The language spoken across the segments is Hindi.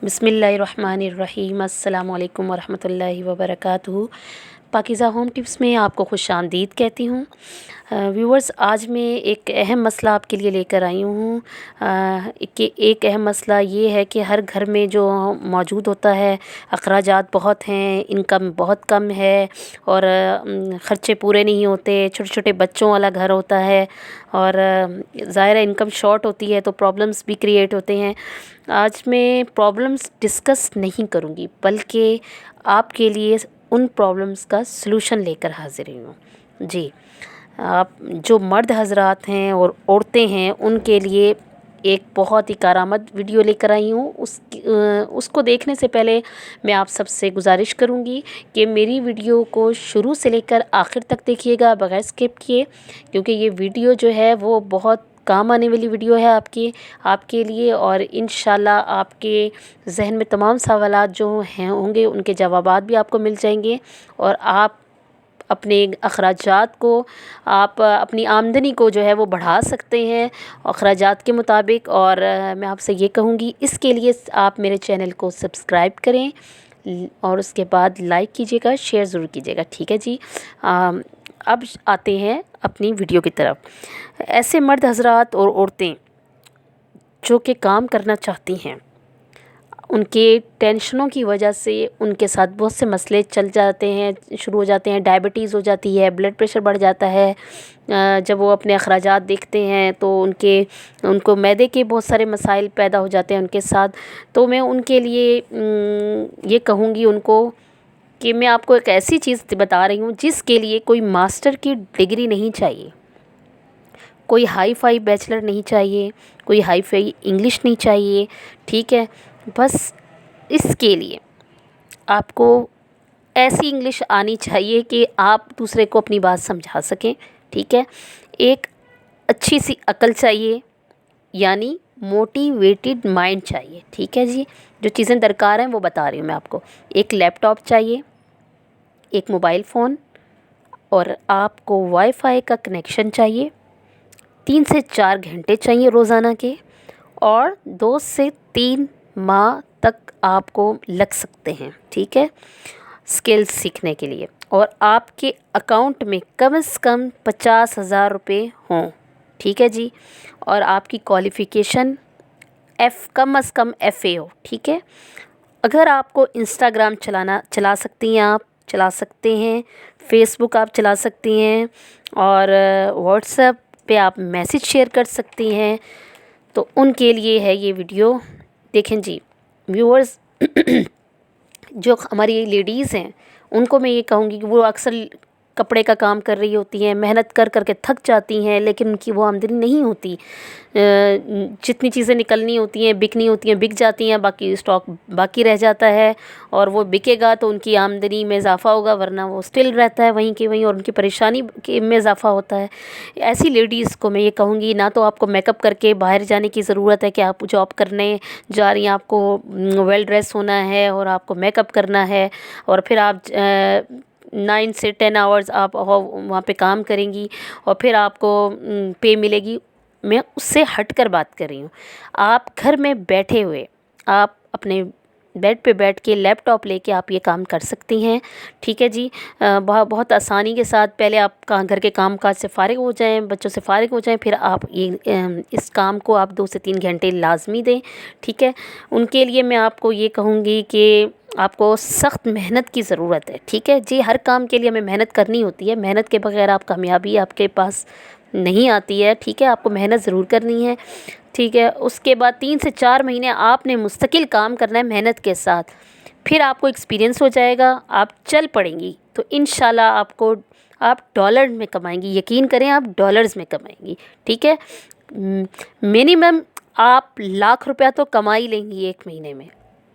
बिस्मिल्लाहिर्रहमानिर्रहीम अस्सलामुअलैकुम वरहमतुल्लाहि वबरकातुहू। पाकीज़ा होम टिप्स में आपको खुशामदीद कहती हूँ। व्यूवर्स, आज मैं एक अहम मसला आपके लिए लेकर आई हूँ कि एक अहम मसला ये है कि हर घर में जो मौजूद होता है, अखराजात बहुत हैं, इनकम बहुत कम है और ख़र्चे पूरे नहीं होते। छोटे छोटे बच्चों वाला घर होता है और ज़ाहिर है इनकम शॉर्ट होती है तो प्रॉब्लम्स भी क्रिएट होते हैं। आज मैं प्रॉब्लम्स डिस्कस नहीं करूँगी बल्कि आपके लिए उन प्रॉब्लम्स का सलूशन लेकर हाज़िर हुई हूँ। जी, आप जो मर्द हज़रात हैं और औरतें हैं उनके लिए एक बहुत ही कारआमद वीडियो लेकर आई हूँ। उसको देखने से पहले मैं आप सबसे गुजारिश करूँगी कि मेरी वीडियो को शुरू से लेकर आखिर तक देखिएगा बगैर स्किप किए, क्योंकि ये वीडियो जो है वो बहुत काम आने वाली वीडियो है आपके लिए और इंशाल्लाह आपके जहन में तमाम सवालात जो हैं होंगे उनके जवाबात भी आपको मिल जाएंगे और आप अपने अखराजात को, आप अपनी आमदनी को जो है वो बढ़ा सकते हैं अखराजात के मुताबिक। और मैं आपसे ये कहूँगी इसके लिए आप मेरे चैनल को सब्सक्राइब करें और उसके बाद लाइक कीजिएगा, शेयर ज़रूर कीजिएगा। ठीक है जी। अब आते हैं अपनी वीडियो की तरफ। ऐसे मर्द हज़रात और औरतें जो कि काम करना चाहती हैं, उनके टेंशनों की वजह से उनके साथ बहुत से मसले चल जाते हैं, शुरू हो जाते हैं। डायबिटीज़ हो जाती है, ब्लड प्रेशर बढ़ जाता है। जब वो अपने अखराजात देखते हैं तो उनको मैदे के बहुत सारे मसाइल पैदा हो जाते हैं उनके साथ। तो मैं उनके लिए ये कहूँगी उनको कि मैं आपको एक ऐसी चीज़ बता रही हूँ जिसके लिए कोई मास्टर की डिग्री नहीं चाहिए, कोई हाई फाई बैचलर नहीं चाहिए, कोई हाई फाई इंग्लिश नहीं चाहिए। ठीक है, बस इसके लिए आपको ऐसी इंग्लिश आनी चाहिए कि आप दूसरे को अपनी बात समझा सकें। ठीक है, एक अच्छी सी अकल चाहिए, यानी मोटिवेटेड माइंड चाहिए। ठीक है जी, जो चीज़ें दरकार हैं वो बता रही हूँ मैं आपको। एक लैपटॉप चाहिए, एक मोबाइल फ़ोन और आपको वाईफाई का कनेक्शन चाहिए। 3 से 4 घंटे चाहिए रोज़ाना के और 2 से 3 माह तक आपको लग सकते हैं। ठीक है, स्किल्स सीखने के लिए। और आपके अकाउंट में कम से कम 50,000 रुपये हों। ठीक है जी, और आपकी क्वालिफ़िकेशन कम से कम FA हो। ठीक है, अगर आपको इंस्टाग्राम चला सकती हैं, आप चला सकते हैं, फेसबुक आप चला सकती हैं और व्हाट्सएप पे आप मैसेज शेयर कर सकती हैं, तो उनके लिए है ये वीडियो। देखें जी व्यूअर्स, जो हमारी लेडीज़ हैं उनको मैं ये कहूँगी कि वो अक्सर कपड़े का काम कर रही होती हैं, मेहनत कर कर के थक जाती हैं, लेकिन उनकी वो आमदनी नहीं होती। जितनी चीज़ें निकलनी होती हैं, बिकनी होती हैं, बिक जाती हैं, बाकी स्टॉक बाकी रह जाता है और वो बिकेगा तो उनकी आमदनी में इजाफ़ा होगा, वरना वो स्टिल रहता है वहीं के वहीं और उनकी परेशानी के में इजाफ़ा होता है। ऐसी लेडीज़ को मैं ये कहूँगी, ना तो आपको मेकअप करके बाहर जाने की ज़रूरत है कि आप जॉब करने जा रही हैं, आपको वेल ड्रेस होना है और आपको मेकअप करना है और फिर आप 9 से 10 आवर्स आप वहाँ पे काम करेंगी और फिर आपको पे मिलेगी। मैं उससे हटकर बात कर रही हूँ। आप घर में बैठे हुए आप अपने बेड पे बैठ के लैपटॉप लेके आप ये काम कर सकती हैं। ठीक है जी, बहुत आसानी के साथ पहले आप घर के काम काज से फ़ारिग हो जाएं, बच्चों से फ़ारिग हो जाएं, फिर आप ये इस काम को आप 2 से 3 घंटे लाजमी दें। ठीक है, उनके लिए मैं आपको ये कहूँगी कि आपको सख्त मेहनत की ज़रूरत है। ठीक है जी, हर काम के लिए हमें मेहनत करनी होती है, मेहनत के बगैर आप कामयाबी आपके पास नहीं आती है। ठीक है, आपको मेहनत ज़रूर करनी है। ठीक है, उसके बाद 3 से 4 महीने आपने मुस्तकिल काम करना है मेहनत के साथ, फिर आपको एक्सपीरियंस हो जाएगा, आप चल पड़ेंगी तो इंशाल्लाह आप डॉलर में कमाएंगी। यकीन करें, आप डॉलर्स में कमाएंगी। ठीक है, मिनिमम आप लाख रुपया तो कमा ही लेंगी एक महीने में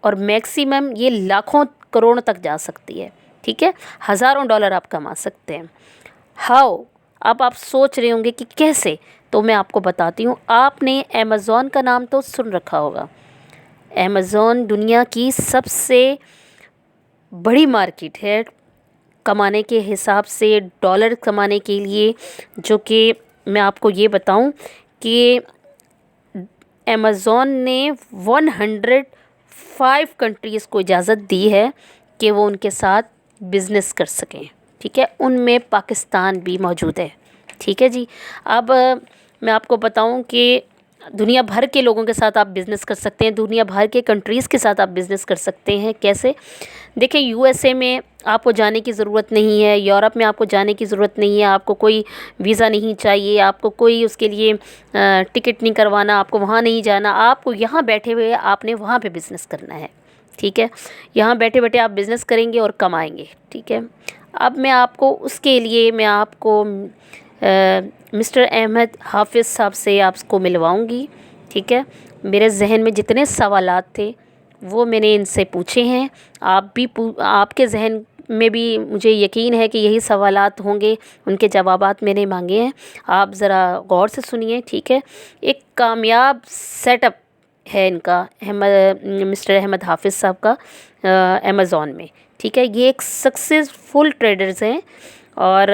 और मैक्सिमम ये लाखों करोड़ तक जा सकती है। ठीक है, हज़ारों डॉलर आप कमा सकते हैं। हाउ, अब आप सोच रहे होंगे कि कैसे, तो मैं आपको बताती हूँ। आपने अमेज़ॉन का नाम तो सुन रखा होगा। अमेज़ॉन दुनिया की सबसे बड़ी मार्केट है कमाने के हिसाब से, डॉलर कमाने के लिए। जो कि मैं आपको ये बताऊं कि अमेज़ॉन ने 5 कंट्रीज़ को इजाज़त दी है कि वो उनके साथ बिज़नेस कर सकें। ठीक है, उनमें पाकिस्तान भी मौजूद है। ठीक है जी। अब मैं आपको बताऊं कि दुनिया भर के लोगों के साथ आप बिज़नेस कर सकते हैं, दुनिया भर के कंट्रीज़ के साथ आप बिज़नेस कर सकते हैं। कैसे? देखिए, यूएसए में आपको जाने की ज़रूरत नहीं है, यूरोप में आपको जाने की ज़रूरत नहीं है, आपको कोई वीज़ा नहीं चाहिए, आपको कोई उसके लिए टिकट नहीं करवाना, आपको वहाँ नहीं जाना, आपको यहाँ बैठे हुए आपने वहाँ पे बिज़नेस करना है। ठीक है, यहाँ बैठे बैठे आप बिज़नेस करेंगे और कमाएंगे। ठीक है, अब मैं आपको उसके लिए मैं आपको मिस्टर अहमद हाफिज़ साहब से आपको मिलवाऊंगी। ठीक है, मेरे जहन में जितने सवालात थे वो मैंने इनसे पूछे हैं, आप भी आपके जहन में भी मुझे यकीन है कि यही सवालात होंगे, उनके जवाबात मैंने मांगे हैं। आप ज़रा गौर से सुनिए। ठीक है, एक कामयाब सेटअप है इनका, मिस्टर अहमद हाफिज़ साहब का अमेज़ॉन में। ठीक है, ये एक सक्सेसफुल ट्रेडर्स हैं और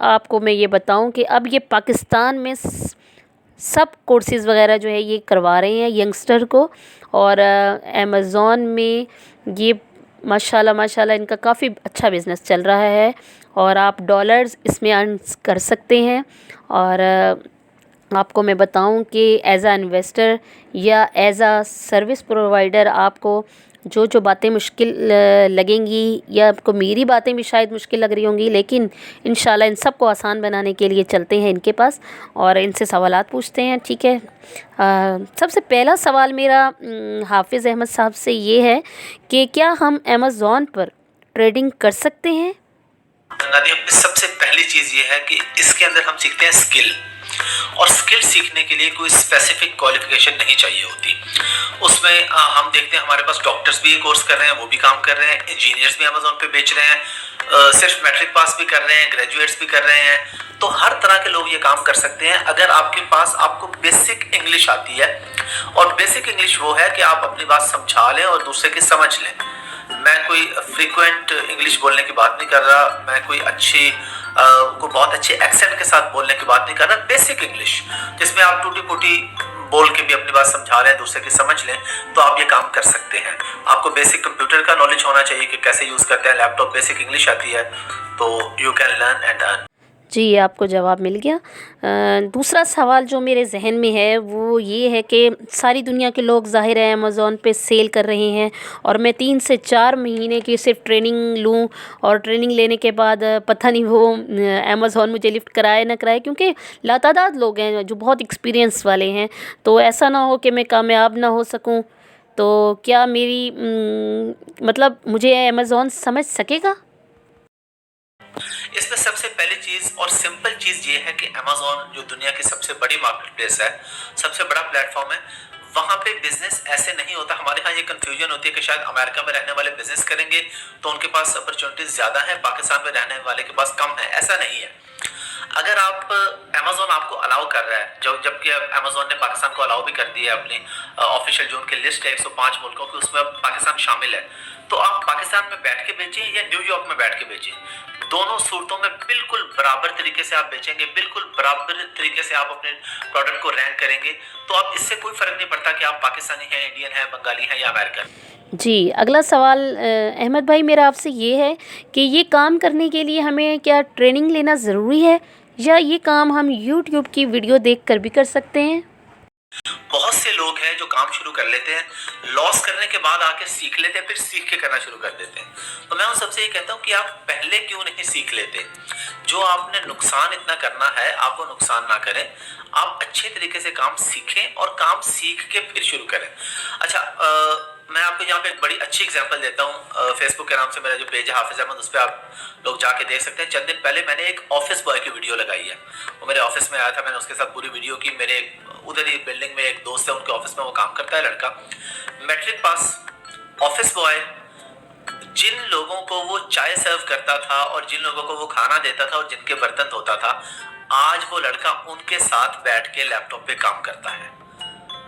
आपको मैं ये बताऊं कि अब ये पाकिस्तान में सब कोर्सेज़ वगैरह जो है ये करवा रहे हैं यंगस्टर को, और अमेज़ॉन में ये माशाल्लाह माशाल्लाह इनका काफ़ी अच्छा बिज़नेस चल रहा है और आप डॉलर्स इसमें अर्न कर सकते हैं। और आपको मैं बताऊं कि एज़ आ इन्वेस्टर या एज़ आ सर्विस प्रोवाइडर आपको जो जो बातें मुश्किल लगेंगी, या आपको मेरी बातें भी शायद मुश्किल लग रही होंगी, लेकिन इंशाल्लाह इन सब को आसान बनाने के लिए चलते हैं इनके पास और इनसे सवालात पूछते हैं। ठीक है, सबसे पहला सवाल मेरा हाफिज़ अहमद साहब से ये है कि क्या हम अमेज़ॉन पर ट्रेडिंग कर सकते हैं? नादिया, सबसे पहली चीज़ ये है कि इसके अंदर हम सीखते हैं स्किल, और स्किल सीखने के लिए कोई स्पेसिफिक क्वालिफिकेशन नहीं चाहिए होती। उसमें हम देखते हैं हमारे पास डॉक्टर्स भी ये कोर्स कर रहे हैं, वो भी काम कर रहे हैं, इंजीनियर्स भी अमेज़ॉन पे बेच रहे हैं, सिर्फ मैट्रिक पास भी कर रहे हैं, ग्रेजुएट्स भी कर रहे हैं। तो हर तरह के लोग ये काम कर सकते हैं अगर आपके पास आपको बेसिक इंग्लिश आती है। और बेसिक इंग्लिश वो है कि आप अपनी बात समझा लें और दूसरे की समझ लें। मैं कोई फ्रीक्वेंट इंग्लिश बोलने की बात नहीं कर रहा, मैं कोई को बहुत अच्छे एक्सेंट के साथ बोलने की बात नहीं कर रहा। बेसिक इंग्लिश जिसमें आप टूटी फूटी बोल के भी अपनी बात समझा रहे हैं, दूसरे की समझ लें, तो आप ये काम कर सकते हैं। आपको बेसिक कंप्यूटर का नॉलेज होना चाहिए कि कैसे यूज़ करते हैं लैपटॉप, बेसिक इंग्लिश आती है, तो you can learn and earn. जी, आपको जवाब मिल गया। दूसरा सवाल जो मेरे जहन में है वो ये है कि सारी दुनिया के लोग ज़ाहिर है अमेज़ॉन पे सेल कर रहे हैं, और मैं 3 से 4 महीने की सिर्फ ट्रेनिंग लूँ और ट्रेनिंग लेने के बाद पता नहीं वो अमेज़ॉन मुझे लिफ्ट कराए ना कराए, क्योंकि लातादाद लोग हैं जो बहुत एक्सपीरियंस वाले हैं। तो ऐसा ना हो कि मैं कामयाब ना हो सकूँ। तो क्या मेरी मतलब मुझे अमेज़ॉन समझ सकेगा? इसमें सबसे पहली चीज और सिंपल चीज ये है कि अमेज़ॉन जो दुनिया की सबसे बड़ी मार्केट प्लेस है, सबसे बड़ा प्लेटफॉर्म है, वहां पे बिजनेस ऐसे नहीं होता। हमारे यहाँ ये कंफ्यूजन होती है कि शायद अमेरिका में रहने वाले बिजनेस करेंगे तो उनके पास अपॉर्चुनिटीज ज्यादा है, पाकिस्तान में रहने वाले के पास कम है। ऐसा नहीं है। अगर आप अमेज़ॉन आपको अलाउ कर रहा है, जबकि अमेज़ॉन ने पाकिस्तान को अलाउ भी कर दिया है, अपनी ऑफिशियल जो उनकी लिस्ट है 105 मुल्कों की, उसमें अब पाकिस्तान शामिल है, तो आप पाकिस्तान में बैठ के बेचें या न्यूयॉर्क में बैठ के बेचें, दोनों सूरतों में बिल्कुल बराबर तरीके से आप बेचेंगे, बिल्कुल बराबर तरीके से आप अपने प्रोडक्ट को रैंक करेंगे। तो आप इससे कोई फर्क नहीं पड़ता कि आप पाकिस्तानी हैं, इंडियन हैं, बंगाली हैं या अमेरिकन। जी, अगला सवाल अहमद भाई मेरा आपसे ये है कि ये काम करने के लिए हमें क्या ट्रेनिंग लेना ज़रूरी है, या ये काम हम यूट्यूब की वीडियो देखकर भी कर सकते हैं? बहुत से लोग हैं जो काम शुरू कर लेते हैं, लॉस करने के बाद आके सीख लेते हैं, फिर सीख के करना शुरू कर देते हैं। तो मैं उन सबसे ये कहता हूँ कि आप पहले क्यों नहीं सीख लेते? जो आपने नुकसान इतना करना है, आप वो नुकसान ना करें, आप अच्छे तरीके से काम सीखें और काम सीख के फिर शुरू करें। अच्छा, मैं आपको यहाँ पे एक बड़ी अच्छी एग्जांपल देता हूँ। फेसबुक के नाम से मेरा जो पेज है हाफिज अहमद, उस पर आप लोग जाके देख सकते हैं। चंद दिन पहले मैंने एक ऑफिस बॉय की वीडियो लगाई है, वो मेरे ऑफिस में आया था, मैंने उसके साथ पूरी वीडियो की। मेरे उधर ही बिल्डिंग में एक दोस्त है, उनके ऑफिस में वो काम करता है लड़का, मैट्रिक पास ऑफिस बॉय। जिन लोगों को वो चाय सर्व करता था और जिन लोगों को वो खाना देता था और जिनके बर्तन धोता था, आज वो लड़का उनके साथ बैठ के लैपटॉप पे काम करता है।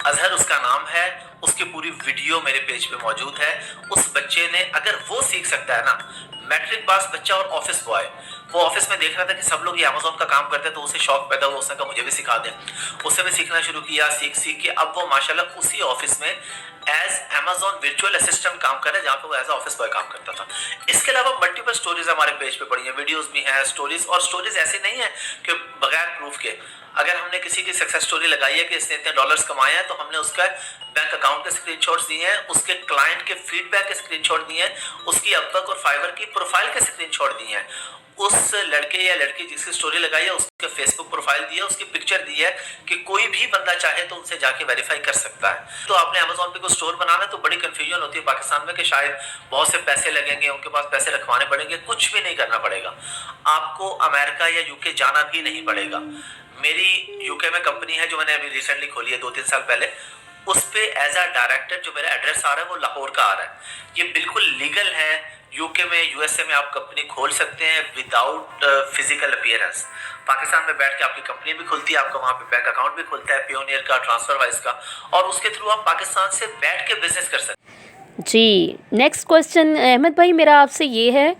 अजहर उसका नाम है, उसकी पूरी वीडियो मेरे पेज पे मौजूद है। उस बच्चे ने, अगर वो सीख सकता है ना, मैट्रिक पास बच्चा और ऑफिस बॉय, वो ऑफिस में देख रहा था कि सब लोग ये अमेज़न का काम करते हैं, तो उसे शौक पैदा हुआ, उसने कहा मुझे भी सिखा दें। उससे भी सीखना शुरू किया, सीख के अब वो माशाल्लाह उसी ऑफिस में एज अमेज़न वर्चुअल असिस्टेंट काम कर रहा है, जहाँ पे वो एज ऑफिस बॉय काम करता था। इसके अलावा मल्टीपल स्टोरीज हमारे पेज पे पड़ी हैं, वीडियोस भी हैं, स्टोरीज, और स्टोरीज ऐसी नहीं है कि बगैर प्रूफ के। अगर हमने किसी की सक्सेस स्टोरी लगाई है कि इसने इतने डॉलर्स कमाए हैं, तो हमने उसका बैंक अकाउंट के स्क्रीनशॉट्स दिए हैं, उसके क्लाइंट के फीडबैक के स्क्रीनशॉट दिए हैं, उसकी अपवर्क और फाइवर की प्रोफाइल के स्क्रीनशॉट दिए हैं, उस लड़के या लड़की जिसकी स्टोरी लगाई है उसके फेसबुक प्रोफाइल दी है, उसकी पिक्चर दी है कि कोई भी बंदा चाहे तो उनसे जाके वेरीफाई कर सकता है। तो आपने अमेज़न पे कोई स्टोर बनाना है तो बड़ी कंफ्यूजन होती है पाकिस्तान में कि शायद बहुत से पैसे लगेंगे, उनके पास पैसे रखवाने पड़ेंगे। कुछ भी नहीं करना पड़ेगा, आपको अमेरिका या यूके जाना भी नहीं पड़ेगा। मेरी यूके में कंपनी है जो मैंने अभी रिसेंटली खोली है 2-3 साल पहले, उस पे एज अ डायरेक्टर जो मेरा एड्रेस आ रहा है वो लाहौर का आ रहा है। ये बिल्कुल लीगल है। यूके में, यूएसए में आप कंपनी खोल सकते हैं विदाउट फिजिकल अपीयरेंस। पाकिस्तान में बैठ के आपकी कंपनी भी खुलती है, आपका वहाँ पे बैंक अकाउंट भी खुलता है, पियोनियर का, ट्रांसफरवाइज का, और उसके थ्रू आप पाकिस्तान से बैठ के बिजनेस कर सकते हैं। जी, नेक्स्ट क्वेश्चन अहमद भाई मेरा आपसे ये है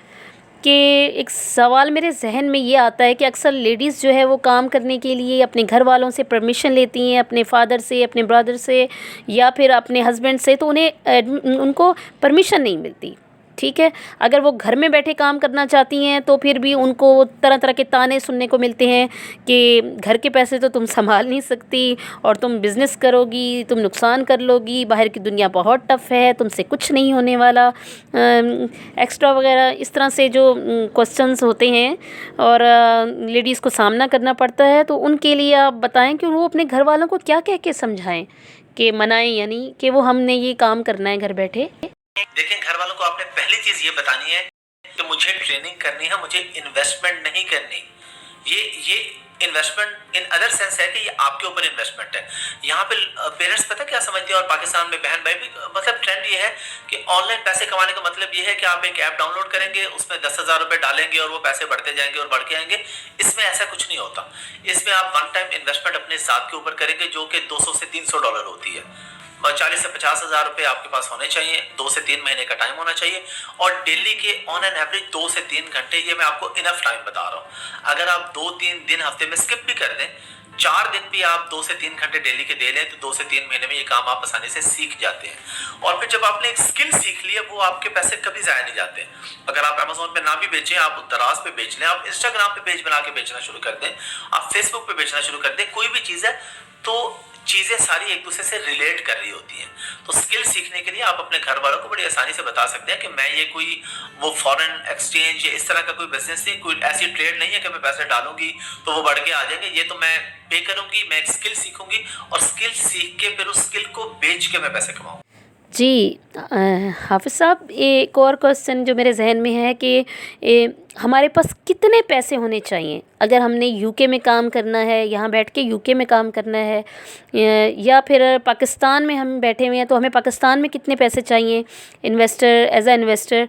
कि एक सवाल मेरे जहन में ये आता है कि अक्सर लेडीज़ जो है वो काम करने के लिए अपने घर वालों से परमिशन लेती हैं, अपने फादर से, अपने ब्रदर से, या फिर अपने हस्बैंड से, तो उनको परमिशन नहीं मिलती। ठीक है, अगर वो घर में बैठे काम करना चाहती हैं तो फिर भी उनको तरह तरह के ताने सुनने को मिलते हैं कि घर के पैसे तो तुम संभाल नहीं सकती, और तुम बिज़नेस करोगी, तुम नुकसान कर लोगी, बाहर की दुनिया बहुत टफ़ है, तुमसे कुछ नहीं होने वाला, एक्स्ट्रा वगैरह इस तरह से जो क्वेश्चंस होते हैं और लेडीज़ को सामना करना पड़ता है। तो उनके लिए आप बताएं कि वो अपने घर वालों को क्या कह के समझाएं, कि मनाएं, यानी कि वो हमने ये काम करना है घर बैठे। देखिए, घर वालों को आपने पहली चीज ये बतानी है कि मुझे ट्रेनिंग करनी है, मुझे इन्वेस्टमेंट नहीं करनी। ये इन्वेस्टमेंट इन अदर सेंस है कि ये आपके ऊपर इन्वेस्टमेंट है। यहाँ पे पेरेंट्स पता क्या समझते हैं, और पाकिस्तान में बहन भाई भी, मतलब ट्रेंड ये है कि ऑनलाइन पैसे कमाने का मतलब ये है कि आप एक ऐप डाउनलोड करेंगे, उसमें 10,000 रुपए डालेंगे और वो पैसे बढ़ते जाएंगे और बढ़ के आएंगे। इसमें ऐसा कुछ नहीं होता। इसमें आप वन टाइम इन्वेस्टमेंट अपने साथ के ऊपर करेंगे, जो कि 200 से 300 डॉलर होती है। 40 से 50,000 रुपए आपके पास होने चाहिए, 2 से 3 महीने का टाइम होना चाहिए, और डेली के ऑन एन एवरेज 2 से 3 घंटे, ये मैं आपको इनफ टाइम बता रहा हूँ। अगर आप 2-3 दिन हफ्ते में स्किप भी कर दें, 4 दिन भी आप 2 से 3 घंटे डेली के दे लें, तो 2 से 3 महीने में ये काम आप आसानी से सीख जाते हैं। और फिर जब आपने एक स्किल सीख ली है, वो आपके पैसे कभी जाया नहीं जाते। अगर आप अमेज़न पे ना भी बेचें, आप दराज पे बेच लें, आप इंस्टाग्राम पे पेज बना के बेचना शुरू कर दें, आप फेसबुक पे बेचना शुरू कर दें, कोई भी चीज़ है, तो चीज़ें सारी एक दूसरे से रिलेट कर रही होती हैं। तो स्किल सीखने के लिए आप अपने घर वालों को बड़ी आसानी से बता सकते हैं कि मैं ये कोई वो फॉरेन एक्सचेंज या इस तरह का कोई बिजनेस नहीं, कोई ऐसी ट्रेड नहीं है कि मैं पैसे डालूंगी तो वो बढ़ के आ जाएंगे। ये तो मैं पे करूंगी, मैं एक स्किल सीखूंगी, और स्किल सीख के फिर उस स्किल को बेच के मैं पैसे कमाऊंगी। जी, हाफिज़ साहब, एक और क्वेश्चन जो मेरे जहन में है कि हमारे पास कितने पैसे होने चाहिए अगर हमने यूके में काम करना है, यहाँ बैठ के यूके में काम करना है, या फिर पाकिस्तान में हम बैठे हुए हैं तो हमें पाकिस्तान में कितने पैसे चाहिए इन्वेस्टर, एज अ इन्वेस्टर,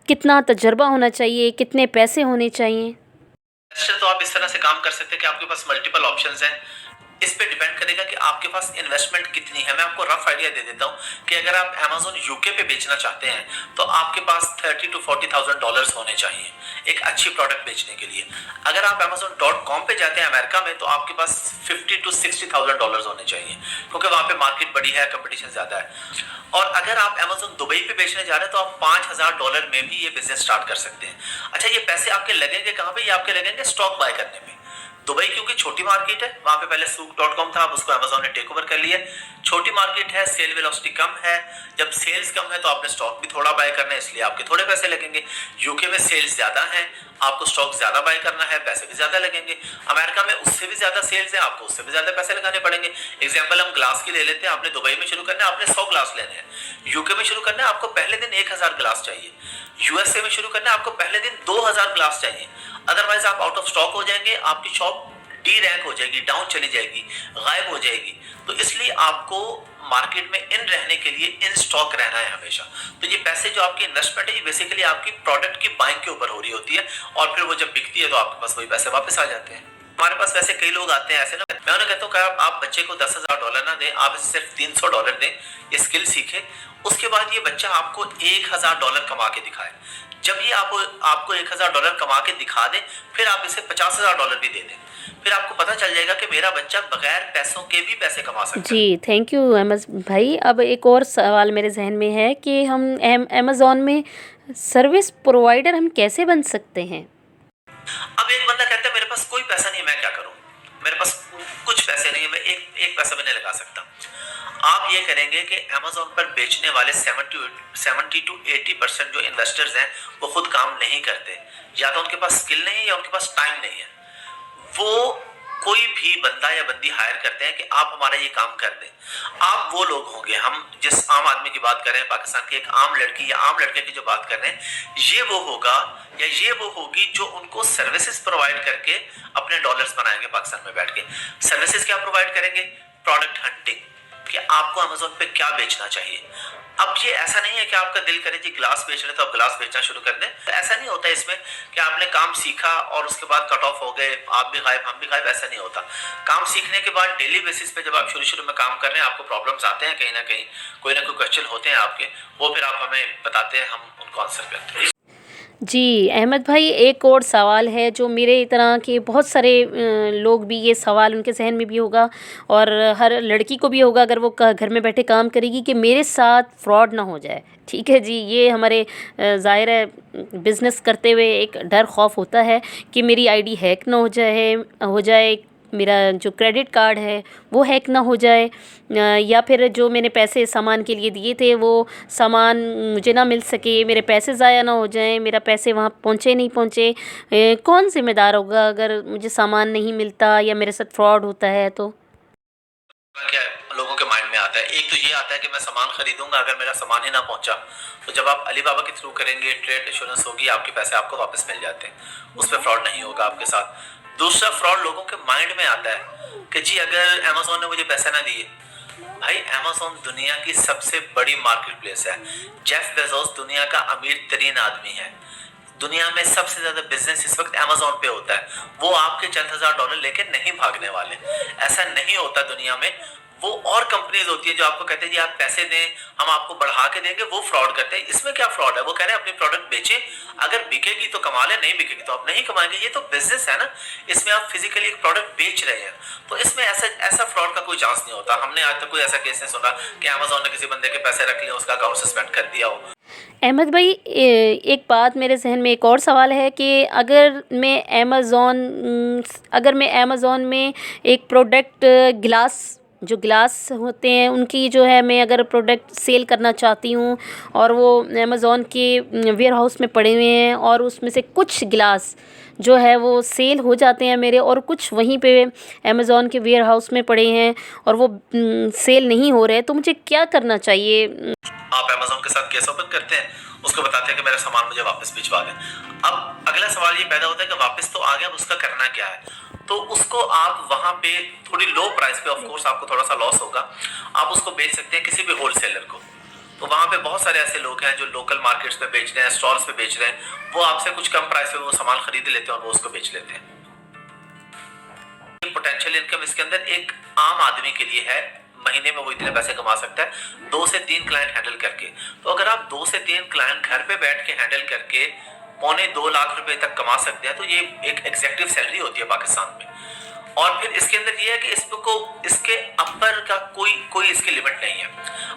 कितना तजर्बा होना चाहिए, कितने पैसे होने चाहिए? इन्वेस्टर तो आप इस तरह से काम कर सकते हैं कि आपके पास मल्टीपल ऑप्शंस हैं। इस पे डिपेंड करेगा कि आपके पास इन्वेस्टमेंट कितनी है। मैं आपको रफ आइडिया दे देता हूँ कि अगर आप अमेज़न यूके पे बेचना चाहते हैं तो आपके पास 30 to 40,000 डॉलर्स होने चाहिए एक अच्छी प्रोडक्ट बेचने के लिए। अगर आप Amazon.com पे जाते हैं अमेरिका में, तो आपके पास 50 to 60,000 डॉलर्स होने चाहिए, क्योंकि वहाँ पे मार्केट बड़ी है, कंपटीशन ज्यादा है। और अगर आप अमेज़न दुबई पे बेचने जा रहे हैं तो आप 5,000 डॉलर में भी ये बिजनेस स्टार्ट कर सकते हैं। अच्छा, ये पैसे आपके लगेंगे कहाँ पे? ये आपके लगेंगे स्टॉक बाय करने में। दुबई क्योंकि छोटी मार्केट है, वहां पे पहले Souq.com था, अब उसको अमेज़न ने टेक ओवर कर लिया। छोटी मार्केट है, सेल वेलोसिटी कम है। जब सेल्स कम है तो आपने स्टॉक भी थोड़ा बाय करना है, इसलिए आपके थोड़े पैसे लगेंगे। यूके में सेल्स ज्यादा है, आपको स्टॉक ज्यादा बाय करना है, पैसे भी ज्यादा लगेंगे। अमेरिका में उससे भी ज्यादा सेल्स है, आपको उससे भी ज्यादा पैसे लगाने पड़ेंगे। एग्जाम्पल हम ग्लास की ले लेते हैं। आपने दुबई में शुरू करना है, आपने 100 ग्लास लेने हैं। यूके में शुरू करना है, आपको पहले दिन 1,000 ग्लास चाहिए। यूएसए में शुरू करना है, आपको पहले दिन 2,000 ग्लास चाहिए। अदरवाइज आप आउट ऑफ स्टॉक हो जाएंगे, आपकी शॉप डी रैंक हो जाएगी, डाउन चली जाएगी, गायब हो जाएगी। तो इसलिए आपको मार्केट में इन रहने के लिए इन स्टॉक रहना है हमेशा। तो ये पैसे जो आपकी इन्वेस्टमेंट है, ये बेसिकली आपकी प्रोडक्ट की बाइंग के ऊपर हो रही होती है, और फिर वो जब बिकती है तो आपके पास वही पैसे वापस आ जाते हैं। हमारे पास वैसे कई लोग आते हैं ऐसे ना, मैं उन्हें कहता हूँ कि आप बच्चे को 10,000 डॉलर ना दें, आप सिर्फ 300 डॉलर दें, ये स्किल सीखे। उसके बाद ये बच्चा आपको 1,000 डॉलर कमा के दिखाए। जब ये आपको $1000 कमा के दिखा दे, फिर आप इसे $50,000 भी दे दें, फिर आपको पता चल जाएगा कि मेरा बच्चा बगैर पैसों के भी पैसे कमा सकता है। जी, थैंक यू अहमद भाई। अब एक और सवाल मेरे ज़हन में है कि हम अमेज़न में सर्विस प्रोवाइडर हम कैसे बन सकते हैं? अब एक बंदा कहता है मेरे पास कोई पैसा नहीं, मैं क्या करूं, मेरे पास कुछ पैसे नहीं है, मैं एक पैसा भी नहीं लगा सकता। आप ये करेंगे कि अमेज़न पर बेचने वाले 70 to 80% जो इन्वेस्टर्स हैं वो खुद काम नहीं करते, या तो उनके पास स्किल नहीं है या उनके पास टाइम नहीं है। वो कोई भी बंदा या बंदी हायर करते हैं कि आप हमारा ये काम कर दें। आप वो लोग होंगे, हम जिस आम आदमी की बात कर रहे हैं, पाकिस्तान की एक आम लड़की या आम लड़के की जो बात कर रहे हैं, ये वो होगा या ये वो होगी जो उनको सर्विसेज प्रोवाइड करके अपने डॉलर्स बनाएंगे पाकिस्तान में बैठ के। सर्विसेज क्या प्रोवाइड करेंगे? प्रोडक्ट हंटिंग, कि आपको अमेज़न पे क्या बेचना चाहिए। अब ये ऐसा नहीं है कि आपका दिल करे जी ग्लास बेच रहे तो आप ग्लास बेचना शुरू कर दें, तो ऐसा नहीं होता इसमें कि आपने काम सीखा और उसके बाद कट ऑफ हो गए, आप भी गायब हम भी गायब, ऐसा नहीं होता। काम सीखने के बाद डेली बेसिस पे जब आप शुरू में काम कर रहे हैं, आपको प्रॉब्लम्स आते हैं, कहीं ना कहीं कोई ना कोई क्वेश्चन होते हैं आपके, वो फिर आप हमें बताते हैं, हम उनको आंसर करते हैं। जी, अहमद भाई, एक और सवाल है जो मेरे तरह के बहुत सारे लोग भी ये सवाल उनके ज़हन में भी होगा और हर लड़की को भी होगा अगर वो घर में बैठे काम करेगी कि मेरे साथ फ्रॉड ना हो जाए। ठीक है जी, ये हमारे ज़ाहिर है बिज़नेस करते हुए एक डर खौफ होता है कि मेरी आईडी हैक ना हो जाए, मेरा जो क्रेडिट कार्ड है वो हैक ना हो जाए, या फिर जो मैंने पैसे सामान के लिए दिए थे वो सामान मुझे ना मिल सके, मेरे पैसे ज़ाया ना हो जाएं, मेरा पैसे वहाँ पहुँचे नहीं पहुँचे। कौन ज़िम्मेदार होगा अगर मुझे सामान नहीं मिलता या मेरे साथ फ्रॉड होता है तो? क्या लोगों के माइंड में आता है, एक तो ये आता है कि मैं सामान खरीदूंगा, अगर मेरा सामान ही ना पहुंचा तो जब आप अली बाबा के थ्रू करेंगे ट्रेड इंश्योरेंस होगी, आपके पैसे आपको वापस मिल जाते हैं, उसमें फ्रॉड नहीं होगा आपके साथ। दूसरा फ्रॉड लोगों के माइंड में आता है कि जी अगर अमेज़न ने मुझे पैसे ना दिए, भाई अमेज़न दुनिया की सबसे बड़ी मार्केट प्लेस है। जेफ बेजोस दुनिया का अमीर तरीन आदमी है, दुनिया में सबसे ज्यादा बिजनेस इस वक्त अमेज़न पे होता है। वो आपके चंद $1000 लेके नहीं भागने वाले, ऐसा नहीं होता दुनिया में। वो और कंपनीज होती है जो आपको कहते हैं जी आप पैसे दें हम आपको बढ़ा के देंगे, वो फ्रॉड करते हैं। इसमें क्या फ्रॉड है? वो कह रहे हैं अपनी प्रोडक्ट बेचें, अगर बिकेगी तो कमा ले, नहीं बिकेगी तो आप नहीं कमाएंगे। ये तो बिजनेस है ना, इसमें आप फिजिकली एक प्रोडक्ट बेच रहे हैं, तो इसमें ऐसा फ्रॉड का कोई चांस नहीं होता। हमने आज तक कोई ऐसा केस नहीं सुना कि अमेज़न ने किसी बंदे के पैसे रख लिए, उसका अकाउंट सस्पेंड कर दिया हो। अहमद भाई, एक बात मेरे जहन में एक और सवाल है कि अगर मैं अमेज़न में एक प्रोडक्ट जो गिलास होते हैं उनकी जो है, मैं अगर प्रोडक्ट सेल करना चाहती हूँ और वो अमेज़न के वेयर हाउस में पड़े हुए हैं और उसमें से कुछ गिलास जो है वो सेल हो जाते हैं मेरे, और कुछ वहीं पे अमेज़न के वेयर हाउस में पड़े हैं और वो सेल नहीं हो रहे, तो मुझे क्या करना चाहिए? आप अमेज़न के साथ केस ओपन करते हैं, उसको बताते हैं कि मेरा सामान मुझे वापस भिजवा दें। अब अगला सवाल ये पैदा होता है कि वापस तो आ गया, अब उसका करना क्या है? तो उसको आप वहां पे थोड़ी लो प्राइस पे, ऑफ कोर्स आपको थोड़ा सा लॉस होगा, आप उसको बेच सकते हैं किसी भी होलसेलर को। तो वहां पे बहुत सारे ऐसे लोग हैं जो लोकल मार्केट्स में बेच रहे हैं, स्टॉल्स पे बेच रहे हैं, वो आपसे कुछ कम प्राइस पे वो सामान खरीद लेते हैं और वो उसको बेच लेते हैं। पोटेंशियल इनकम इसके अंदर एक आम आदमी के लिए है, महीने में वो इतने पैसे कमा सकता है 2 से 3 क्लाइंट हैंडल करके। तो अगर आप 2 से 3 क्लाइंट घर पे बैठ के हैंडल करके $2.25 लाख रुपए तक कमा सकते हैं, तो ये एक एग्जेक्टिव सैलरी होती है पाकिस्तान में। और फिर इसके अंदर ये है कि इसके अपर का कोई इसकी लिमिट नहीं है।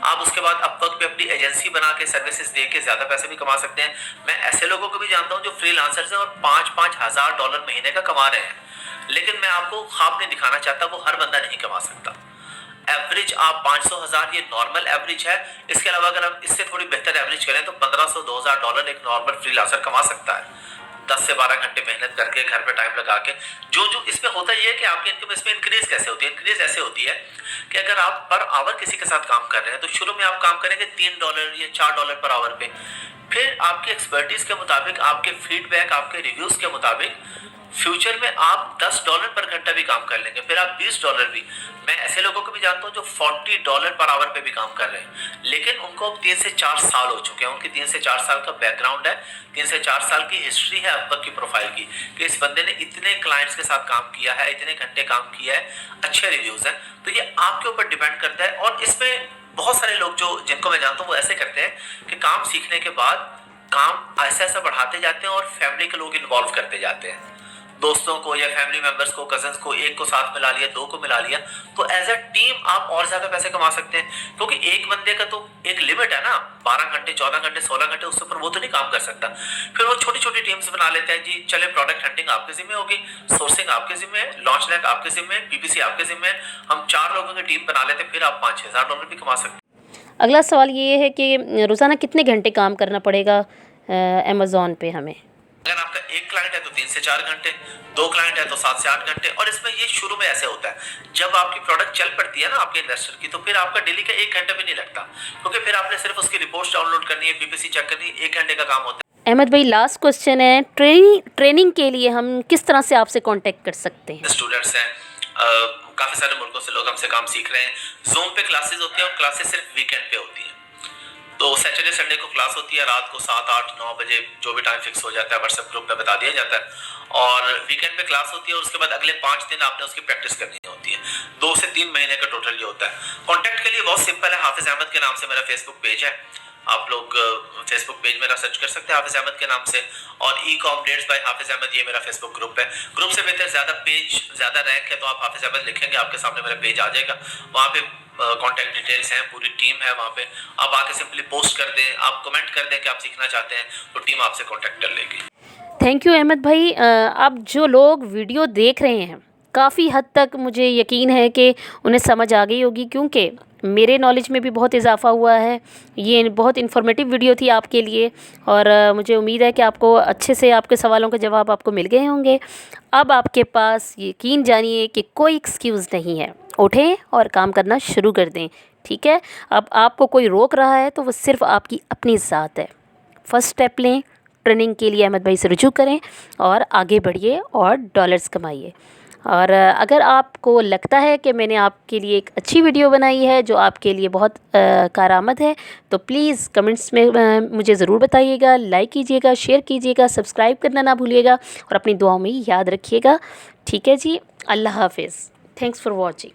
आप उसके बाद अपवर्क पे अपनी एजेंसी बना के सर्विसेज दे के ज्यादा पैसे भी कमा सकते हैं। मैं ऐसे लोगों को भी जानता हूं जो फ्रीलांसर्स हैं और $5-5 हजार महीने का कमा रहे हैं, लेकिन मैं आपको ख्वाब नहीं दिखाना चाहता, वो हर बंदा नहीं कमा सकता। एवरेज आप 500,000 ये नॉर्मल एवरेज है। इसके अलावा अगर हम इससे थोड़ी बेहतर एवरेज करें तो $1,500-2,000 एक नॉर्मल फ्रीलांसर कमा सकता है, 10 से 12 घंटे मेहनत करके घर पे टाइम लगा के। जो इसमें होता ये है कि आपकी इनकम इसमें इंक्रीज कैसे होती है? इंक्रीज ऐसे होती है कि अगर आप पर आवर किसी के साथ काम कर रहे हैं तो शुरू में आप काम करेंगे $3 या $4 पर आवर पे, फिर आपकी एक्सपर्टीज के मुताबिक, आपके फीडबैक, आपके रिव्यूज के मुताबिक फ्यूचर में आप $10 पर घंटा भी काम कर लेंगे, फिर आप $20 भी। मैं ऐसे लोगों को भी जानता हूं जो $40 पर आवर पे भी काम कर रहे हैं, लेकिन उनको अब 3 से 4 साल हो चुके हैं, उनकी 3 से 4 साल का बैकग्राउंड है, 3 से 4 साल की हिस्ट्री है अब तक की प्रोफाइल की, कि इस बंदे ने इतने क्लाइंट्स के साथ काम किया है, इतने घंटे काम किया है, अच्छे रिव्यूज हैं। तो ये आपके ऊपर डिपेंड करता है। और इसमें बहुत सारे लोग जिनको मैं जानता हूँ वो ऐसे करते हैं कि काम सीखने के बाद काम ऐसा ऐसा बढ़ाते जाते हैं और फैमिली के लोग इन्वॉल्व करते जाते हैं, दोस्तों को या फैमिली मेंबर्स को, कजन्स को, एक को साथ मिला लिया, दो को मिला लिया, तो एज अ टीम आप और ज्यादा पैसे कमा सकते हैं। क्योंकि एक बंदे का तो एक लिमिट है ना, 12 घंटे, 14 घंटे, 16 घंटे, उससे ऊपर वो तो नहीं काम कर सकता। फिर वो छोटी छोटी टीम्स बना लेते हैं, जी चले प्रोडक्ट हंटिंग आपके जिम्मे होगी, सोर्सिंग आपके जिम्मे है, लॉन्च रैंक आपके जिम्मे है, पीपीसी आपके जिम्मे है, हम 4 लोगों की टीम बना लेते हैं, फिर आप $5,000 भी कमा सकते हैं। अगला सवाल ये है कि रोज़ाना कितने घंटे काम करना पड़ेगा अमेज़ॉन पे हमें? अगर आपका एक क्लाइंट है तो 3 से 4 घंटे, 2 क्लाइंट है तो 7 से 8 घंटे। और इसमें ये शुरू में ऐसे होता है, जब आपकी प्रोडक्ट चल पड़ती है ना आपके इन्वेस्टर की, तो फिर आपका डेली का 1 घंटा भी नहीं लगता, क्योंकि फिर आपने सिर्फ उसकी रिपोर्ट डाउनलोड करनी है, पीपीसी चेक करनी है, 1 घंटे का काम होता है। अहमद भाई, लास्ट क्वेश्चन है, ट्रेनिंग के लिए हम किस तरह से आपसे कांटेक्ट कर सकते हैं? स्टूडेंट्स हैं, काफी सारे मुल्कों से लोग हमसे काम सीख रहे हैं। जूम पे क्लासेस होती है और क्लासेस सिर्फ वीकेंड पे होती है। तो सैटरडे संडे को क्लास होती है, रात को 7, 8, 9 बजे जो भी टाइम फिक्स हो जाता है व्हाट्सएप ग्रुप में बता दिया जाता है। और वीकेंड पे क्लास होती है और उसके बाद अगले 5 दिन आपने उसकी प्रैक्टिस करनी होती है। 2 से 3 महीने का टोटल ये होता है। कॉन्टैक्ट के लिए बहुत सिंपल है, हाफिज अहमद के नाम से मेरा फेसबुक पेज है, आप लोग फेसबुक पेज मेरा सर्च कर सकते हैं हाफिज अहमद के नाम से। और ई-कॉम डेट्स बाय हाफिज अहमद, ये मेरा फेसबुक ग्रुप है। ग्रुप से बेहतर ज्यादा पेज, ज्यादा रैंक है तो आप हाफिज अहमद लिखेंगे, आपके सामने मेरा पेज आ जाएगा। वहाँ पे कॉन्टैक्ट डिटेल्स हैं, पूरी टीम है वहाँ पे, आप आके सिंपली पोस्ट कर दें, आप कमेंट कर दें कि आप सीखना चाहते हैं, तो टीम आपसे कॉन्टैक्ट कर लेगी। थैंक यू अहमद भाई। अब जो लोग वीडियो देख रहे हैं, काफ़ी हद तक मुझे यकीन है कि उन्हें समझ आ गई होगी, क्योंकि मेरे नॉलेज में भी बहुत इजाफ़ा हुआ है। ये बहुत इन्फॉर्मेटिव वीडियो थी आपके लिए, और मुझे उम्मीद है कि आपको अच्छे से आपके सवालों के जवाब आपको मिल गए होंगे। अब आपके पास यकीन जानिए कि कोई एक्सक्यूज़ नहीं है, उठें और काम करना शुरू कर दें, ठीक है? अब आपको कोई रोक रहा है तो वो सिर्फ आपकी अपनी ज़ात है। फर्स्ट स्टेप लें, ट्रेनिंग के लिए अहमद भाई से रुजू करें और आगे बढ़िए और डॉलर्स कमाइए। और अगर आपको लगता है कि मैंने आपके लिए एक अच्छी वीडियो बनाई है जो आपके लिए बहुत कारआमद है, तो प्लीज़ कमेंट्स में मुझे ज़रूर बताइएगा, लाइक कीजिएगा, शेयर कीजिएगा, सब्सक्राइब करना ना भूलिएगा और अपनी दुआओं में याद रखिएगा। ठीक है जी, अल्लाह हाफिज़। Thanks for watching.